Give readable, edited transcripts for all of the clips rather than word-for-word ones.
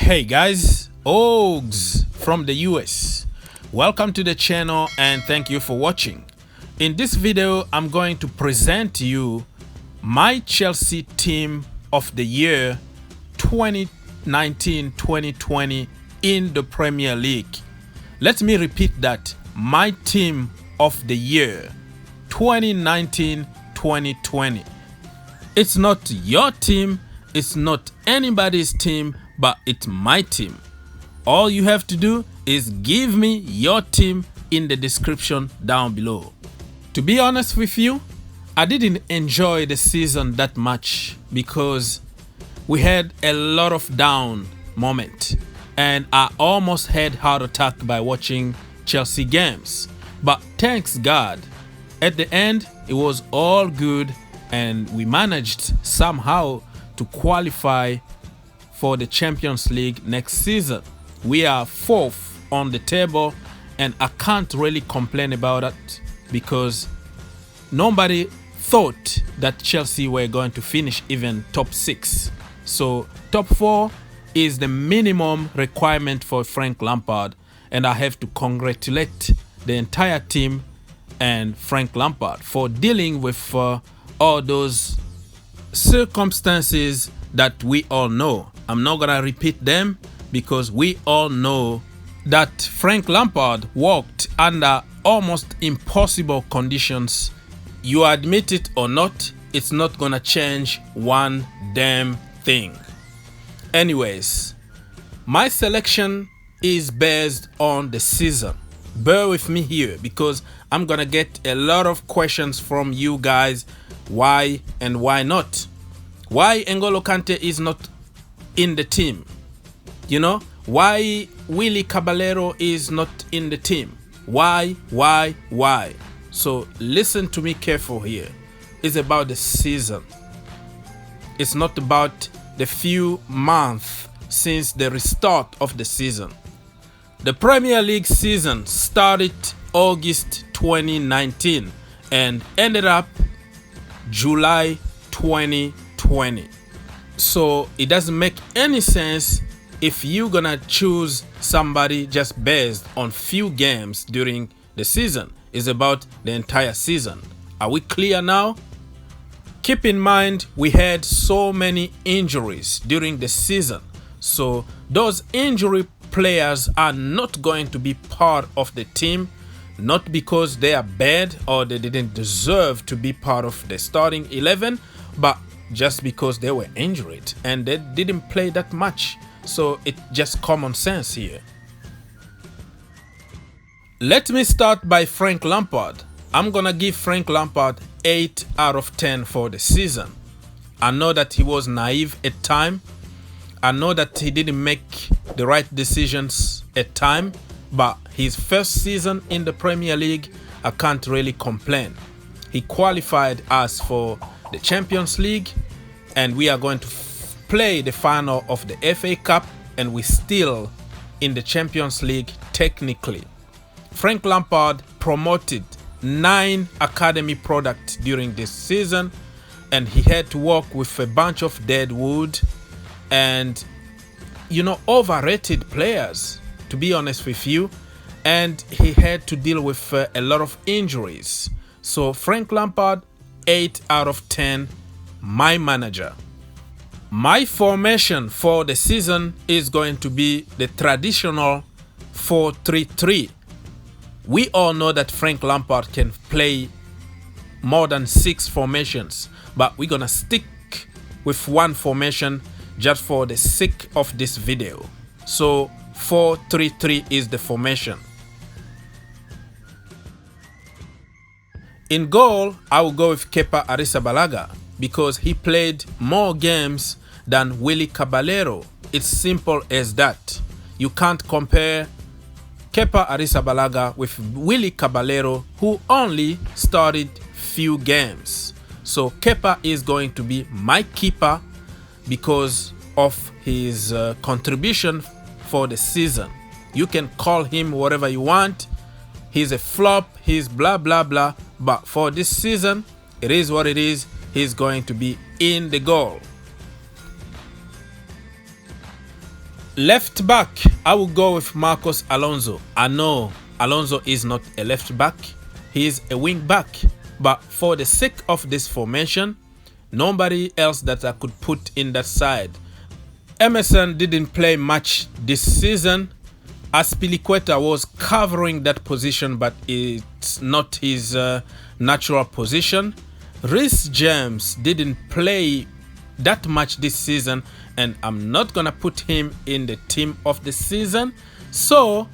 Hey guys, Ogs from the US. Welcome to the channel and thank you for watching. In this video, I'm going to present to you my Chelsea team of the year 2019-2020 in the Premier League. Let me repeat that. My team of the year 2019-2020. It's not your team, it's not anybody's team, but it's my team. All you have to do is give me your team in the description down below. To be honest with you, I didn't enjoy the season that much because we had a lot of down moment and I almost had heart attack by watching Chelsea games. But thanks God, at the end it was all good and we managed somehow to qualify for the Champions League next season. We are 4th on the table and I can't really complain about it because nobody thought that Chelsea were going to finish even top 6. So top 4 is the minimum requirement for Frank Lampard, and I have to congratulate the entire team and Frank Lampard for dealing with all those circumstances that we all know. I'm not gonna repeat them because we all know that Frank Lampard worked under almost impossible conditions. You admit it or not, it's not gonna change one damn thing. Anyways, my selection is based on the season. Bear with me here because I'm gonna get a lot of questions from you guys. Why and why not? Why N'Golo Kante is not in the team? You know, why Willy Caballero is not in the team? Why? So listen to me careful here. It's about the season. It's not about the few months since the restart of the season. The Premier League season started August 2019 and ended up July 2020. So it doesn't make any sense if you're gonna choose somebody just based on few games during the season. It's about the entire season. Are we clear now? Keep in mind we had so many injuries during the season, so those injury players are not going to be part of the team, not because they are bad or they didn't deserve to be part of the starting 11, but just because they were injured and they didn't play that much. So it's just common sense here. Let me start by Frank Lampard. I'm gonna give Frank Lampard 8 out of 10 for the season. I know that he was naive at times. I know that he didn't make the right decisions at times, but his first season in the Premier League, I can't really complain. He qualified us for the Champions League and we are going to play the final of the FA Cup and we're still in the Champions League technically. Frank Lampard promoted 9 academy products during this season and he had to work with a bunch of dead wood and, you know, overrated players, to be honest with you, and he had to deal with a lot of injuries. So Frank Lampard, 8 out of 10, my manager. My formation for the season is going to be the traditional 4-3-3. We all know that Frank Lampard can play more than 6 formations, but we're gonna stick with one formation just for the sake of this video. So 4-3-3 is the formation. In goal, I will go with Kepa Arrizabalaga because he played more games than Willy Caballero. It's simple as that. You can't compare Kepa Arrizabalaga with Willy Caballero, who only started few games. So Kepa is going to be my keeper because of his contribution for the season. You can call him whatever you want. He's a flop, he's blah blah blah, but for this season it is what it is. He's going to be in the goal. Left back, I will go with Marcos Alonso. I know Alonso is not a left back, he is a wing back. But for the sake of this formation, nobody else that I could put in that side. Emerson didn't play much this season. Azpilicueta was covering that position, but it's not his natural position. Reece James didn't play that much this season, and I'm not gonna put him in the team of the season. So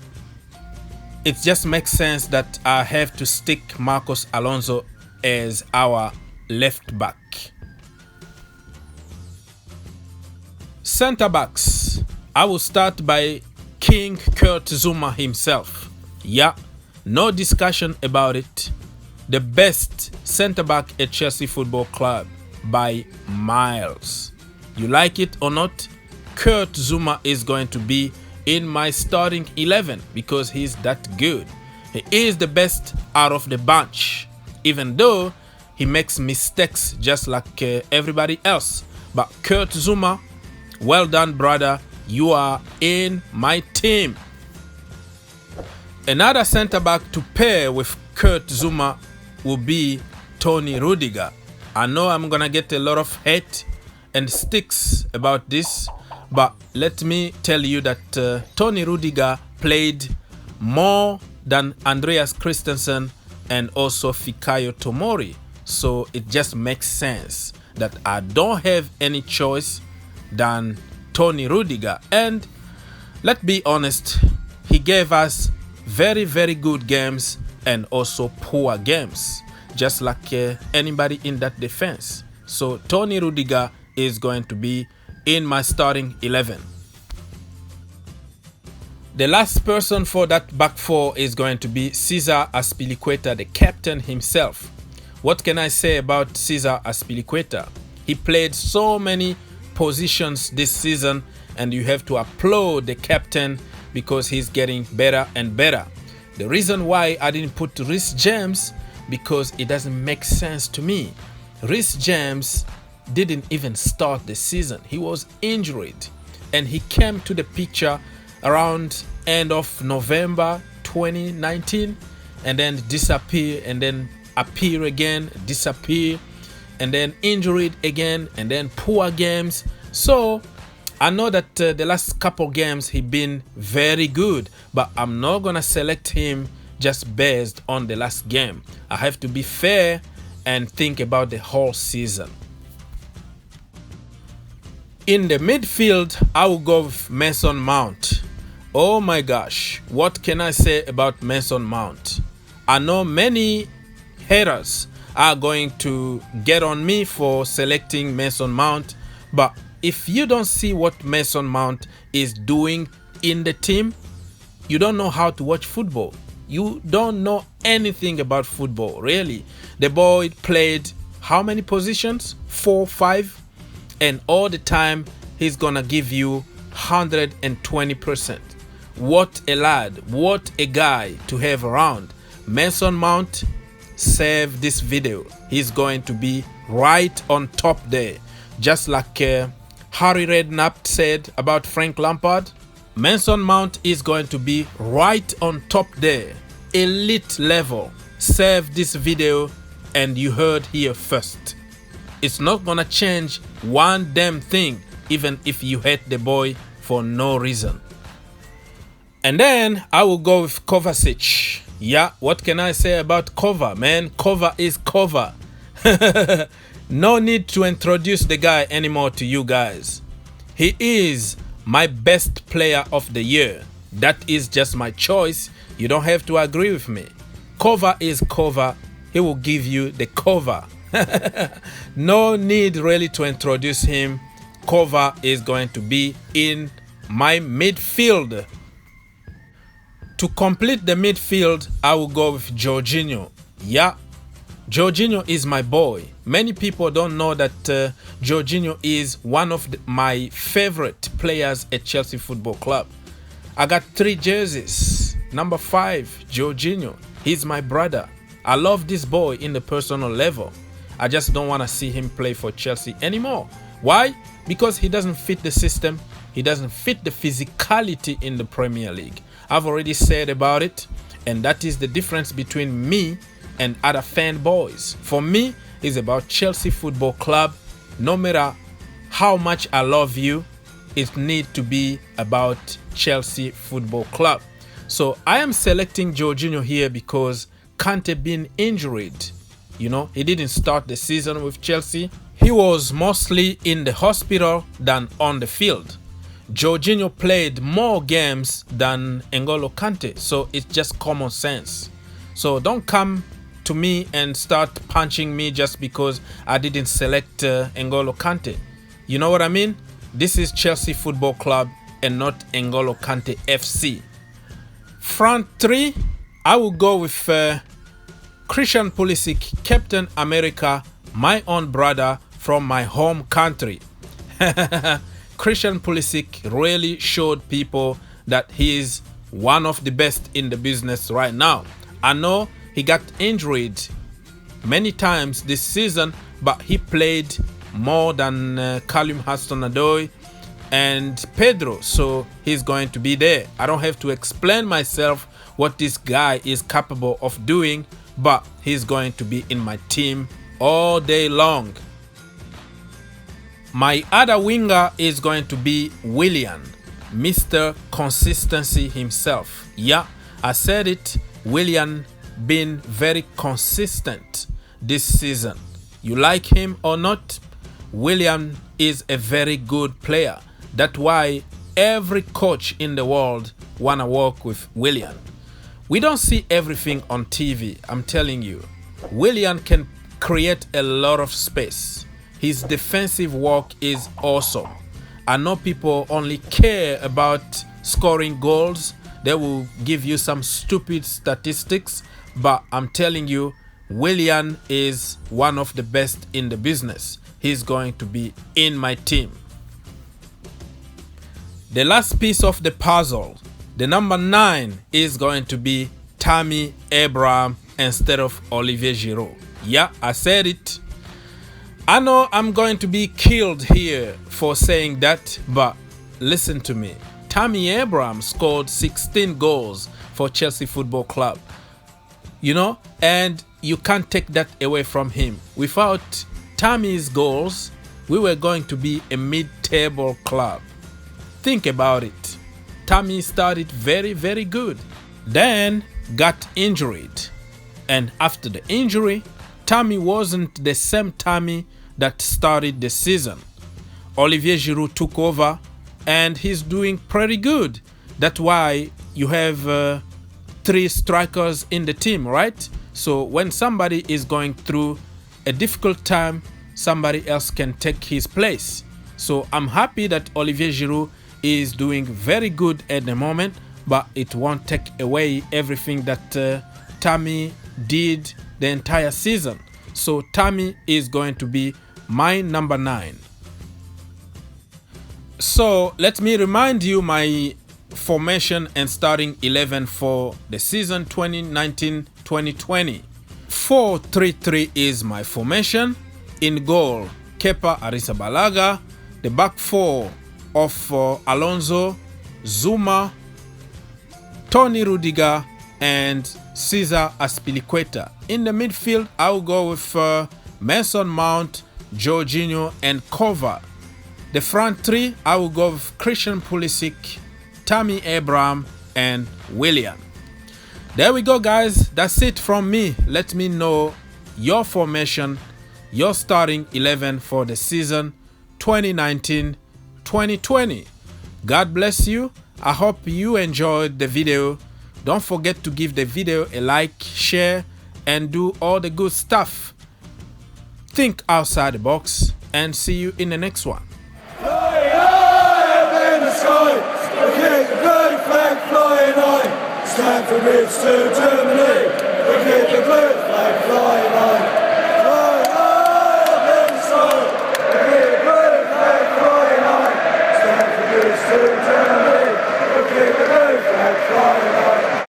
it just makes sense that I have to stick Marcos Alonso as our left back. Center backs, I will start by King Kurt Zouma himself. Yeah, no discussion about it. The best center back at Chelsea Football Club by miles. You like it or not, Kurt Zouma is going to be in my starting 11 because he's that good. He is the best out of the bunch, even though he makes mistakes just like everybody else. But Kurt Zouma, well done, brother. You are in my team. Another center back to pair with Kurt Zouma will be Tony Rudiger. I know I'm gonna get a lot of hate and sticks about this, but let me tell you that Tony Rudiger played more than Andreas Christensen and also Fikayo Tomori. So it just makes sense that I don't have any choice than Tony Rudiger. And let's be honest, he gave us very, very good games and also poor games, just like anybody in that defense. So Tony Rudiger is going to be in my starting 11. The last person for that back four is going to be Cesar Azpilicueta, the captain himself. What can I say about Cesar Azpilicueta? He played so many positions this season, and you have to applaud the captain because he's getting better and better. The reason why I didn't put Reece James, because it doesn't make sense to me. Reece James didn't even start the season. He was injured, and he came to the picture around end of November 2019, and then disappear, and then appear again, disappear, and then injured again, and then poor games. So I know that the last couple games he been very good, but I'm not gonna select him just based on the last game. I have to be fair and think about the whole season. In the midfield, I will go with Mason Mount. Oh my gosh, what can I say about Mason Mount? I know many haters are going to get on me for selecting Mason Mount, but if you don't see what Mason Mount is doing in the team, you don't know how to watch football. You don't know anything about football, really. The boy played how many positions? 4, 5, and all the time he's gonna give you 120%. What a lad, what a guy to have around. Mason Mount, save this video. He's going to be right on top there. Just like Harry Redknapp said about Frank Lampard, Mason Mount is going to be right on top there. Elite level. Save this video, and you heard here first. It's not gonna change one damn thing, even if you hate the boy for no reason. And then I will go with Kovacic. Yeah, what can I say about Kova, man? Kova is Kova. No need to introduce the guy anymore to you guys. He is my best player of the year. That is just my choice. You don't have to agree with me. Kova is Kova. He will give you the cover. No need really to introduce him. Kova is going to be in my midfield. To complete the midfield, I will go with Jorginho. Yeah, Jorginho is my boy. Many people don't know that Jorginho is one of my favorite players at Chelsea Football Club. I got 3 jerseys. Number 5, Jorginho. He's my brother. I love this boy in the personal level. I just don't want to see him play for Chelsea anymore. Why? Because he doesn't fit the system. He doesn't fit the physicality in the Premier League. I've already said about it, and that is the difference between me and other fanboys. For me, it's about Chelsea Football Club. No matter how much I love you, it needs to be about Chelsea Football Club. So I am selecting Jorginho here because Kante been injured. You know, he didn't start the season with Chelsea. He was mostly in the hospital than on the field. Jorginho played more games than N'Golo Kante, so it's just common sense. So don't come to me and start punching me just because I didn't select N'Golo Kante. You know what I mean? This is Chelsea Football Club and not N'Golo Kante FC. Front three, I will go with Christian Pulisic, Captain America, my own brother from my home country. Christian Pulisic really showed people that he is one of the best in the business right now. I know he got injured many times this season, but he played more than Callum Hudson-Odoi and Pedro, so he's going to be there. I don't have to explain myself what this guy is capable of doing, but he's going to be in my team all day long. My other winger is going to be Willian, Mr. Consistency himself. Yeah, I said it. Willian been very consistent this season. You like him or not, Willian is a very good player. That's why every coach in the world wanna work with Willian. We don't see everything on TV, I'm telling you. Willian can create a lot of space. His defensive work is awesome. I know people only care about scoring goals. They will give you some stupid statistics, but I'm telling you, Willian is one of the best in the business. He's going to be in my team. The last piece of the puzzle, the number 9 is going to be Tammy Abraham instead of Olivier Giroud. Yeah, I said it. I know I'm going to be killed here for saying that, but listen to me. Tammy Abraham scored 16 goals for Chelsea Football Club. You know, and you can't take that away from him. Without Tammy's goals, we were going to be a mid-table club. Think about it. Tammy started very, very good. Then got injured. And after the injury, Tammy wasn't the same Tammy that started the season. Olivier Giroud took over and he's doing pretty good. That's why you have 3 strikers in the team, right? So when somebody is going through a difficult time, somebody else can take his place. So I'm happy that Olivier Giroud is doing very good at the moment, but it won't take away everything that Tammy did the entire season. So Tammy is going to be my number 9. So let me remind you my formation and starting 11 for the season 2019-2020. 4-3-3 is my formation. In goal, Kepa Arrizabalaga. The back 4 of Alonso, Zuma, Tony Rudiger, and Cesar Azpilicueta. In the midfield, I will go with Mason Mount, Jorginho, and Kova. The front 3, I will go with Christian Pulisic, Tammy Abraham, and Willian. There we go, guys. That's it from me. Let me know your formation, your starting 11 for the season 2019-2020. God bless you. I hope you enjoyed the video. Don't forget to give the video a like, share, and do all the good stuff. Think outside the box, and see you in the next one. Flying high in the sky, a king, bloody flag flying high. Stand for Bridge to